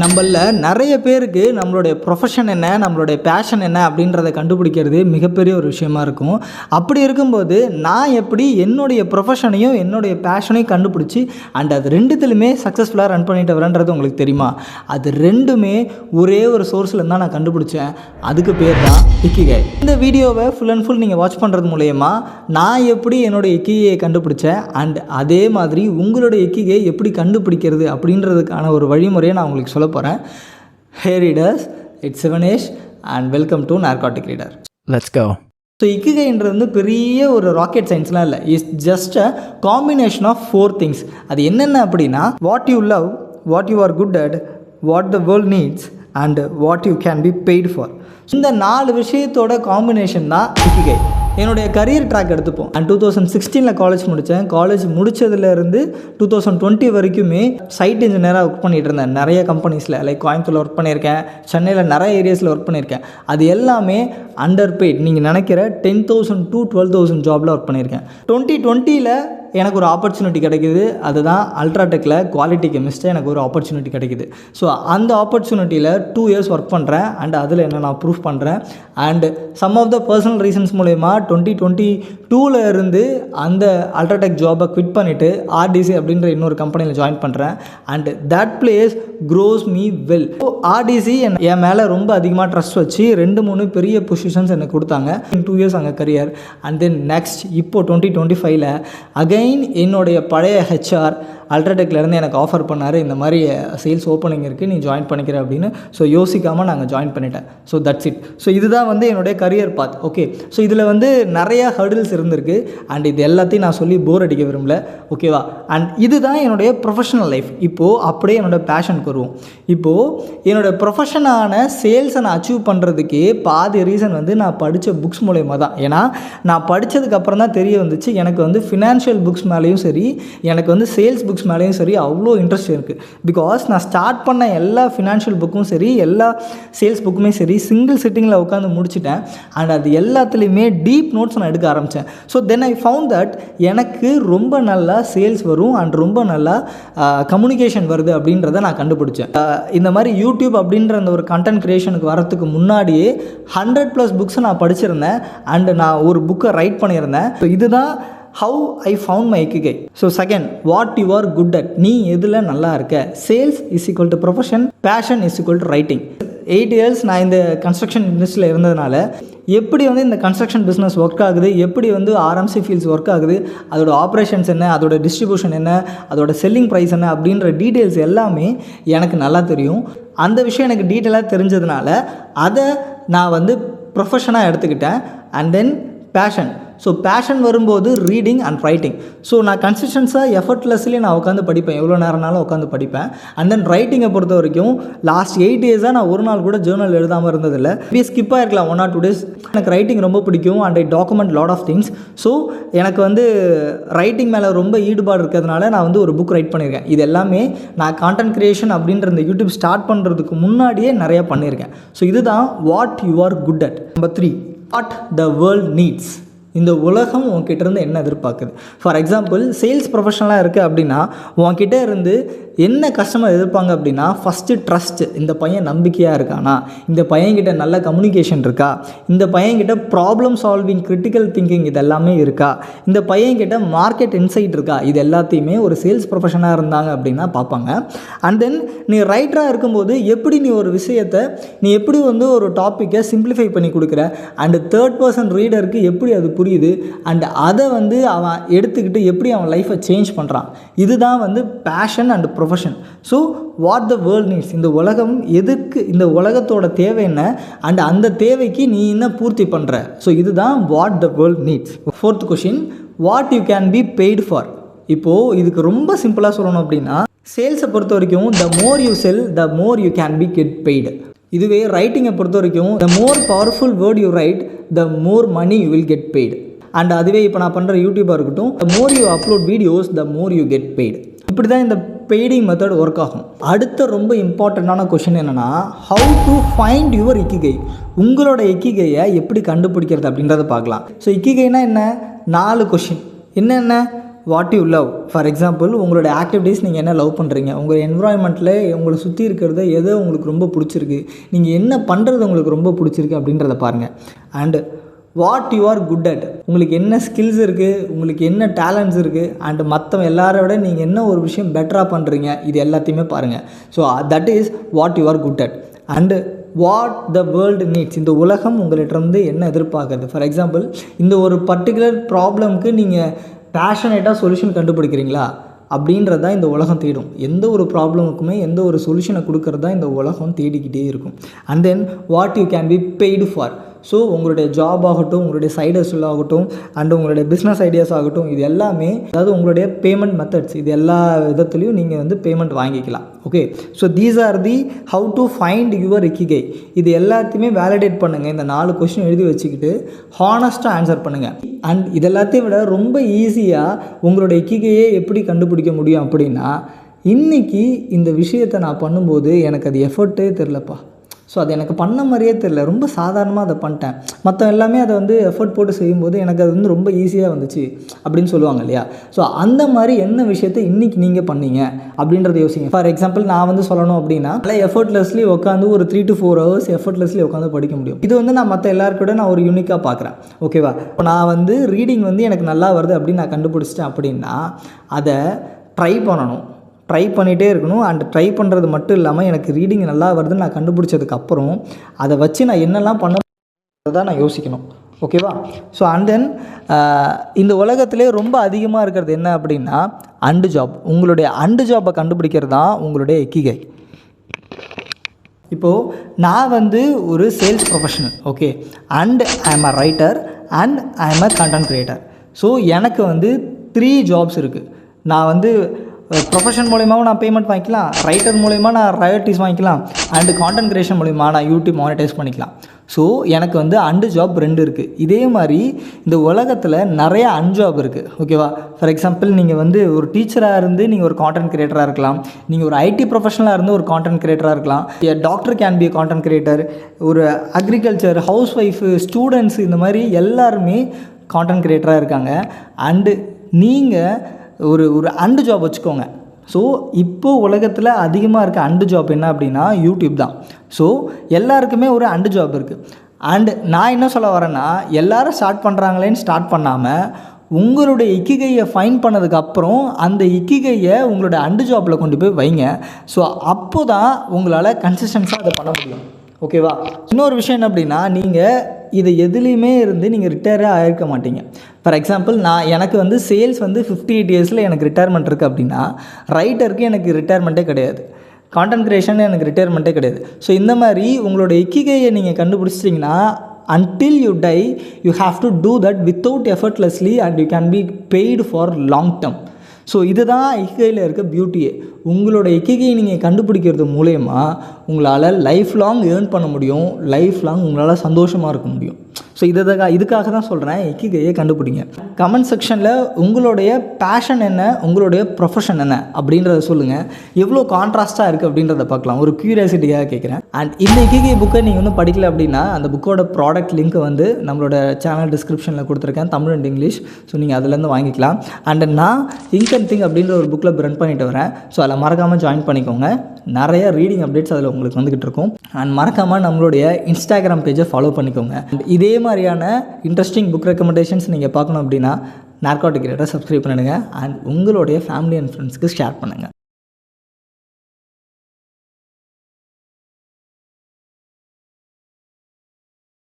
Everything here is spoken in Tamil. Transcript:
நம்மள நிறைய பேருக்கு நம்மளுடைய ப்ரொஃபஷன் என்ன, நம்மளுடைய பேஷன் என்ன அப்படின்றத கண்டுபிடிக்கிறது மிகப்பெரிய ஒரு விஷயமா இருக்கும். அப்படி இருக்கும்போது நான் எப்படி என்னுடைய ப்ரொஃபஷனையும் என்னுடைய பேஷனையும் கண்டுபிடிச்சி அண்ட் அது ரெண்டுத்துலையுமே சக்ஸஸ்ஃபுல்லாக ரன் பண்ணிட்டு வரேன்றது உங்களுக்கு தெரியுமா? அது ரெண்டுமே ஒரே ஒரு சோர்ஸில் தான் நான் கண்டுபிடிச்சேன். அதுக்கு பேர் தான் இக்கிகை. இந்த வீடியோவை ஃபுல் அண்ட் ஃபுல் நீங்கள் வாட்ச் பண்ணுறது மூலயமா நான் எப்படி என்னுடைய இக்கிகையை கண்டுபிடிச்சேன் அண்ட் அதே மாதிரி உங்களுடைய இக்கிகை எப்படி கண்டுபிடிக்கிறது அப்படின்றதுக்கான ஒரு வழிமுறையை நான் உங்களுக்கு சொல்ல போகிறேன். Hey readers, it's Sivanesh and welcome to Narcotic Reader. Let's go. So இக்கிகைன்றது வந்து பெரிய ஒரு ராக்கெட் சயின்ஸ்லாம் இல்லை. It's just a combination of 4 things. அது என்னென்ன அப்படின்னா what you love, what you are good at, what the world needs and what you can be paid for. இந்த 4 விஷயத்தோட காம்பினேஷன் தான் இக்கிகை. என்னுடைய கரியர் ட்ராக் எடுத்துப்போம். அண்ட் 2016 காலேஜ் முடித்தேன். காலேஜ் முடித்ததுலேருந்து 2020 வரைக்குமே சைட் இன்ஜினியராக ஒர்க் பண்ணிகிட்டு இருந்தேன். நிறைய கம்பெனிஸில் லைக் கோயம்புத்தூரில் ஒர்க் பண்ணியிருக்கேன், சென்னையில் நிறைய ஏரியாஸில் ஒர்க் பண்ணியிருக்கேன். அது எல்லாமே அண்டர் பெய்ட், நீங்கள் நினைக்கிற 10,000 to 12,000 ஜாபில் ஒர்க் பண்ணியிருக்கேன். 2020 எனக்கு ஒரு ஆப்பர்ச்சுனிட்டி கிடைக்கிது. அதுதான் அல்ட்ராடெக்கில் குவாலிட்டி கெமிஸ்ட்டாக எனக்கு ஒரு ஆப்பர்ச்சுனிட்டி கிடைக்கிது. ஸோ அந்த ஆப்பர்ச்சுனிட்டியில் 2 years ஒர்க் பண்ணுறேன் அண்ட் அதில் என்ன நான் ப்ரூஃப் பண்ணுறேன். And some of the personal reasons மூலயமா 2022 இருந்து அந்த அல்ட்ராடெக் ஜாபை குவிட் பண்ணிவிட்டு ஆர்டிசி அப்படின்ற இன்னொரு கம்பெனியில் ஜாயின் பண்ணுறேன். And that place grows me well. So ஆர்டிசி என் மேலே ரொம்ப அதிகமாக ட்ரஸ்ட் வச்சு 2-3 பெரிய பொசிஷன்ஸ் எனக்கு கொடுத்தாங்க. 2 years அங்கே கரியர். அண்ட் தென் நெக்ஸ்ட் இப்போது 2025 அகைன் என்னுடைய பழைய ஹெச்ஆர் அல்ட்ராடெக்லேருந்து எனக்கு ஆஃபர் பண்ணார், இந்த மாதிரி சேல்ஸ் ஓப்பனிங் இருக்குது, நீ ஜாயின் பண்ணிக்கிற அப்படின்னு. ஸோ யோசிக்காமல் நாங்கள் ஜாயின் பண்ணிட்டேன். So that's it. ஸோ இதுதான் வந்து என்னுடைய கரியர் பாத். ஓகே, ஸோ இதில் வந்து நிறையா ஹர்டில்ஸ் இருந்திருக்கு அண்ட் இது எல்லாத்தையும் நான் சொல்லி போர் அடிக்க விரும்பல. ஓகேவா? அண்ட் இதுதான் என்னுடைய ப்ரொஃபஷனல் லைஃப். இப்போது அப்படியே என்னோடய பேஷனுக்கு வருவோம். இப்போது என்னோடய ப்ரொஃபஷனான சேல்ஸை நான் அச்சீவ் பண்ணுறதுக்கே பாதி ரீசன் வந்து நான் படித்த புக்ஸ் மூலயமா தான். ஏன்னா நான் படித்ததுக்கப்புறம் தான் தெரிய வந்துச்சு எனக்கு வந்து ஃபினான்ஷியல் புக்ஸ் மேலேயும் சரி, எனக்கு வந்து சேல்ஸ் புக்ஸ் மேலேயும் சரி அவ்வளோ இன்ட்ரெஸ்ட் இருக்குது. பிகாஸ் நான் ஸ்டார்ட் பண்ண எல்லா ஃபினான்ஷியல் புக்கும் சரி, எல்லா சேல்ஸ் புக்குமே சரி சிங்கிள் சிட்டிங்கில் உட்காந்து முடிச்சிட்டேன். அண்ட் அது எல்லாத்துலேயுமே டீப் நோட்ஸ் நான் எடுக்க ஆரம்பித்தேன். So then I found that எனக்கு ரொம்ப நல்லா சேல்ஸ் வரும் அண்ட் ரொம்ப நல்லா கம்யூனிகேஷன் வருது அப்படின்றத நான் கண்டுபிடிச்சேன். இந்த மாதிரி யூடியூப் அப்படின்ற அந்த ஒரு கண்டென்ட் க்ரியேஷனுக்கு வரத்துக்கு முன்னாடியே 100+ புக்ஸை நான் படிச்சிருந்தேன் அண்ட் நான் ஒரு புக்கை ரைட் பண்ணியிருந்தேன். ஸோ இதுதான் how I found my ikigai. So second, what you are good at. நீ எதில் நல்லா இருக்க. Sales is equal to profession, fashion is equal to writing. 8 years நான் இந்த கன்ஸ்ட்ரக்ஷன் இண்டஸ்ட்ரியில் இருந்ததுனால எப்படி வந்து இந்த கன்ஸ்ட்ரக்ஷன் பிஸ்னஸ் ஒர்க் ஆகுது, எப்படி வந்து ஆர்எம்சி ஃபீல்ட்ஸ் ஒர்க் ஆகுது, அதோட ஆப்ரேஷன்ஸ் என்ன, அதோட டிஸ்ட்ரிபியூஷன் என்ன, அதோட செல்லிங் ப்ரைஸ் என்ன அப்படின்ற டீட்டெயில்ஸ் எல்லாமே எனக்கு நல்லா தெரியும். அந்த விஷயம் எனக்கு டீட்டெயிலாக தெரிஞ்சதுனால அதை நான் வந்து ப்ரொஃபஷனாக எடுத்துக்கிட்டேன். And then passion. So passion வரும்போது ரீடிங் அண்ட் ரைட்டிங். ஸோ நான் கன்சிஸ்டன்ஸாக எஃபர்ட்லெஸ்லி நான் உட்காந்து படிப்பேன், எவ்வளோ நேரம்னாலும் உட்காந்து படிப்பேன். அண்ட் தென் ரைட்டிங்கை பொறுத்த வரைக்கும் லாஸ்ட் 8 years நான் ஒரு நாள் கூட ஜேர்னல் எழுதாமல் இருந்ததில்லை. ஸ்கிப் ஆகிருக்கலாம் 1 or 2 days. எனக்கு ரைட்டிங் ரொம்ப பிடிக்கும் and I document lot of things. So எனக்கு வந்து ரைட்டிங் மேலே ரொம்ப ஈடுபாடு இருக்கிறதுனால நான் வந்து ஒரு புக் ரைட் பண்ணியிருக்கேன். இது எல்லாமே நான் கான்டென்ட் க்ரியேஷன் அப்படின்ற இந்த யூடியூப் ஸ்டார்ட் பண்ணுறதுக்கு முன்னாடியே நிறையா பண்ணியிருக்கேன். ஸோ இதுதான் what you are good at. Number 3, what the world needs. இந்த உலகம் உன்கிட்ட இருந்து என்ன எதிர்பார்க்குது. ஃபார் எக்ஸாம்பிள் சேல்ஸ் ப்ரொஃபஷனலாக இருக்குது அப்படின்னா உன்கிட்ட இருந்து என்ன கஸ்டமர் எதிர்ப்பாங்க அப்படின்னா ஃபஸ்ட்டு ட்ரஸ்ட்டு. இந்த பையன் நம்பிக்கையாக இருக்கானா, இந்த பையன்கிட்ட நல்ல கம்யூனிகேஷன் இருக்கா, இந்த பையன்கிட்ட ப்ராப்ளம் சால்விங் கிரிட்டிக்கல் திங்கிங் இது எல்லாமே இருக்கா, இந்த பையன்கிட்ட மார்க்கெட் இன்சைட் இருக்கா, இது எல்லாத்தையுமே ஒரு சேல்ஸ் ப்ரொஃபஷனாக இருந்தாங்க அப்படின்னா பார்ப்பாங்க. அண்ட் தென் நீ ரைட்டராக இருக்கும்போது எப்படி நீ ஒரு விஷயத்தை நீ எப்படி வந்து ஒரு டாப்பிக்கை சிம்பிளிஃபை பண்ணி கொடுக்குற அண்ட் தேர்ட் பர்சன் ரீடருக்கு எப்படி அது புரியுது அண்ட் அதை வந்து அவன் எடுத்துக்கிட்டு எப்படி அவன் லைஃப்பை சேஞ்ச் பண்ணுறான். இதுதான் வந்து passion and profession. So what the world needs. இந்த உலகம் எதுக்கு, இந்த உலகத்தோட தேவை என்ன அண்ட் அந்த தேவைக்கு நீ என்ன பூர்த்தி பண்ணுற. ஸோ இதுதான் what the world needs. 4th question, what you can be paid for. இப்போது இதுக்கு ரொம்ப சிம்பிளாக சொல்லணும் அப்படின்னா சேல்ஸை பொறுத்த வரைக்கும் the more you sell the more you can be get paid. இதுவே ரைட்டிங்கை பொறுத்த வரைக்கும் the more powerful word you write the more money you will get paid. And அதுவே இப்போ நான் பண்ணுற யூடியூபாக இருக்கட்டும், the more you upload videos the more you get paid. இப்படி தான் இந்த பெய்டிங் மெத்தட் ஒர்க் ஆகும். அடுத்த ரொம்ப இம்பார்ட்டண்ட்டான கொஷின் என்னென்னா ஹவு டு ஃபைண்ட் யுவர் இக்கிகை. உங்களோட இக்கிகையை எப்படி கண்டுபிடிக்கிறது அப்படின்றத பார்க்கலாம். ஸோ இக்கிகைனா என்ன? 4 கொஷின். என்னென்ன? What you love. For example உங்களோட ஆக்டிவிட்டீஸ் நீங்கள் என்ன லவ் பண்ணுறீங்க, உங்கள் என்விரான்மெண்ட்டில் உங்களை சுற்றி இருக்கிறத எது உங்களுக்கு ரொம்ப பிடிச்சிருக்கு, நீங்கள் என்ன பண்ணுறது உங்களுக்கு ரொம்ப பிடிச்சிருக்கு அப்படின்றத பாருங்கள். And what you are good at, உங்களுக்கு என்ன ஸ்கில்ஸ் இருக்குது, உங்களுக்கு என்ன டேலண்ட்ஸ் இருக்குது, அண்டு மற்றவங்க எல்லாரை விட நீங்கள் என்ன ஒரு விஷயம் பெட்டராக பண்ணுறீங்க, இது எல்லாத்தையுமே பாருங்கள். So that is what you are good at. And what the world needs, இந்த உலகம் உங்கள்கிட்ட என்ன எதிர்பார்க்குறது. ஃபார் எக்ஸாம்பிள் இந்த ஒரு பர்டிகுலர் ப்ராப்ளம்க்கு நீங்கள் பேஷனேட்டாக சொல்யூஷன் கண்டுபிடிக்கிறீங்களா அப்படின்றது தான் இந்த உலகம் தேடும். எந்த ஒரு ப்ராப்ளமுக்குமே எந்த ஒரு சொல்யூஷனை கொடுக்கறது தான் இந்த உலகம் தேடிக்கிட்டே இருக்கும். And then what you can be paid for. So உங்களுடைய ஜாப் ஆகட்டும், உங்களுடைய சைடு ஹஸ்ல் ஆகட்டும், அண்ட் உங்களுடைய பிஸ்னஸ் ஐடியாஸ் ஆகட்டும், இது எல்லாமே அதாவது உங்களுடைய பேமெண்ட் மெத்தட்ஸ், இது எல்லா விதத்துலையும் நீங்கள் பேமெண்ட் வாங்கிக்கலாம். Okay, so these are the how to find your இக்கிகை. இது எல்லாத்தையுமே வேலிடேட் பண்ணுங்கள். இந்த 4 கொஸ்டின் எழுதி வச்சுக்கிட்டு ஹானஸ்ட்டாக ஆன்சர் பண்ணுங்கள். அண்ட் இது எல்லாத்தையும் விட ரொம்ப ஈஸியாக உங்களோட இக்கிகையே எப்படி கண்டுபிடிக்க முடியும் அப்படின்னா, இன்றைக்கி இந்த விஷயத்தை நான் பண்ணும்போது எனக்கு அது எஃபர்ட்டே தெரிலப்பா, ஸோ அது எனக்கு பண்ண மாதிரியே தெரில, ரொம்ப சாதாரணமாக அதை பண்ணிட்டேன், மற்ற எல்லாமே அதை எஃபர்ட் போட்டு செய்யும்போது எனக்கு அது ரொம்ப ஈஸியாக வந்துச்சு அப்படின்னு சொல்லுவாங்க இல்லையா. ஸோ அந்த மாதிரி என்ன விஷயத்தை இன்றைக்கி நீங்கள் பண்ணீங்க அப்படின்றத யோசிங்க. ஃபார் எக்ஸாம்பிள் நான் சொல்லணும் அப்படின்னா, நல்லா எஃபர்ட்லெஸ்லி உட்காந்து ஒரு 3 to 4 hours எஃபர்ட்லெஸ்லி உட்காந்து படிக்க முடியும். இது நான் மற்ற எல்லாருக்கூட நான் ஒரு யூனிக்காக பார்க்குறேன். ஓகேவா, இப்போ நான் ரீடிங் எனக்கு நல்லா வருது அப்படின்னு நான் கண்டுபிடிச்சிட்டேன் அப்படின்னா அதை ட்ரை பண்ணணும், ட்ரை பண்ணிகிட்டே இருக்கணும். அண்ட் ட்ரை பண்ணுறது மட்டும் இல்லாமல் எனக்கு ரீடிங் நல்லா வருதுன்னு நான் கண்டுபிடிச்சதுக்கப்புறம் அதை வச்சு நான் என்னெல்லாம் பண்ணதான் நான் யோசிக்கணும். ஓகேவா. ஸோ அண்ட் தென் இந்த உலகத்திலே ரொம்ப அதிகமாக இருக்கிறது என்ன அப்படின்னா அண்டு ஜாப். உங்களுடைய அண்டு ஜாப்பை கண்டுபிடிக்கிறது தான் உங்களுடைய இக்கிகை. இப்போது நான் ஒரு sales professional. Okay, and I am a writer and I am a content creator. So எனக்கு 3 ஜாப்ஸ் இருக்குது. நான் ப்ரொஃபஷன் மூலியமாகவும் நான் பேமெண்ட் வாங்கிக்கலாம், ரைட்டர் மூலிமா நான் ராயல்ட்டிஸ் வாங்கிக்கலாம், அண்டு கான்டென்ட் கிரியேஷன் மூலிமா நான் யூடியூப் மானிட்டைஸ் பண்ணிக்கலாம். ஸோ எனக்கு அண்டு ஜாப் 2 இருக்குது. இதே மாதிரி இந்த உலகத்தில் நிறையா அன்ஜாப் இருக்குது. ஓகேவா. ஃபார் எக்ஸாம்பிள் நீங்கள் ஒரு டீச்சராக இருந்து நீங்கள் ஒரு கான்டென்ட் கிரியேட்டராக இருக்கலாம், நீங்கள் ஒரு ஐடி ப்ரொஃபஷனலாக இருந்து ஒரு கான்டென்ட் கிரியேட்டராக இருக்கலாம், doctor can be content creator, ஒரு அக்ரிகல்ச்சர், ஹவுஸ் ஒய்ஃபு, ஸ்டூடெண்ட்ஸ், இந்த மாதிரி எல்லாருமே கான்டென்ட் கிரியேட்டராக இருக்காங்க. அண்டு நீங்கள் ஒரு அண்டு ஜாப் வச்சுக்கோங்க. ஸோ இப்போது உலகத்தில் அதிகமாக இருக்க அண்டு ஜாப் என்ன அப்படின்னா யூடியூப் தான். ஸோ எல்லாருக்குமே ஒரு அண்டு ஜாப் இருக்குது. அண்டு நான் என்ன சொல்ல வரேன்னா, எல்லோரும் ஸ்டார்ட் பண்ணுறாங்களேன்னு ஸ்டார்ட் பண்ணாமல் உங்களுடைய இக்கிகையை ஃபைன் பண்ணதுக்கப்புறம் அந்த இக்கிகையை உங்களோட அண்டு ஜாப்பில் கொண்டு போய் வைங்க. ஸோ அப்போ தான் உங்களால் கன்சிஸ்டன்ஸாக அதை பண்ண முடியும். ஓகேவா. இன்னொரு விஷயம் என்ன அப்படின்னா, நீங்கள் இதை எதுலேயுமே இருந்து நீங்கள் ரிட்டையரே ஆகிருக்க மாட்டீங்க. ஃபார் எக்ஸாம்பிள் எனக்கு சேல்ஸ் 58 இயர்ஸில் எனக்கு ரிட்டையர்மெண்ட் இருக்குது அப்படின்னா, ரைட்டருக்கு எனக்கு ரிட்டையர்மெண்ட்டே கிடையாது, கான்டென்ட் கிரியேஷன் எனக்கு ரிட்டையர்மெண்ட்டே கிடையாது. ஸோ இந்த மாதிரி உங்களோட இக்கிகையை நீங்கள் கண்டுபிடிச்சிட்டிங்கன்னா until you die you have to do that without effortlessly and you can be paid for long term. So இதுதான் இக்கிகையில் இருக்க பியூட்டியே. உங்களோட இக்கிகையை நீங்கள் கண்டுபிடிக்கிறது மூலயமா உங்களால் லைஃப் லாங் ஏர்ன் பண்ண முடியும், லைஃப் லாங் உங்களால் சந்தோஷமாக இருக்க முடியும். ஸோ இதுக்காக தான் சொல்கிறேன், இக்கிகையை கண்டுபிடிங்க. கமெண்ட் செக்ஷனில் உங்களுடைய பேஷன் என்ன, உங்களுடைய ப்ரொஃபஷன் என்ன அப்படின்றத சொல்லுங்கள். எவ்வளோ கான்ட்ராஸ்ட்டாக இருக்குது அப்படின்றத பார்க்கலாம், ஒரு க்யூரியாசிட்டியாக கேட்குறேன். அண்ட் இந்த இக்கிகை புக்கை நீங்கள் படிக்கல அப்படின்னா அந்த புக்கோட ப்ராடக்ட் லிங்க் நம்மளோட சேனல் டிஸ்கிரிப்ஷனில் கொடுத்துருக்கேன், தமிழ் அண்ட் இங்கிலீஷ். ஸோ நீங்கள் அதுலேருந்து வாங்கிக்கலாம். அண்ட் நான் திங்க் அண்ட் திங்க் அப்படின்ற ஒரு புக்கில் ரன் பண்ணிட்டு வரேன். ஸோ அதில் மறக்காமல் ஜாயின் பண்ணிக்கோங்க. நிறைய ரீடிங் அப்டேட்ஸ் அதில் உங்களுக்கு வந்துக்கிட்டு இருக்கும். அண்ட் மறக்காமல் நம்மளுடைய இன்ஸ்டாகிராம் பேஜை ஃபாலோ பண்ணிக்கோங்க. அண்ட் இதே மாதிரியான இன்ட்ரெஸ்டிங் புக் ரெக்கமெண்டேஷன்ஸ் நீங்கள் பார்க்கணும் அப்படின்னா நார்காட்டிக் கிரியேட்டரை சப்ஸ்கிரைப் பண்ணிடுங்க. அண்ட் உங்களுடைய ஃபேமிலி அண்ட் ஃப்ரெண்ட்ஸ்க்கு ஷேர் பண்ணுங்கள்.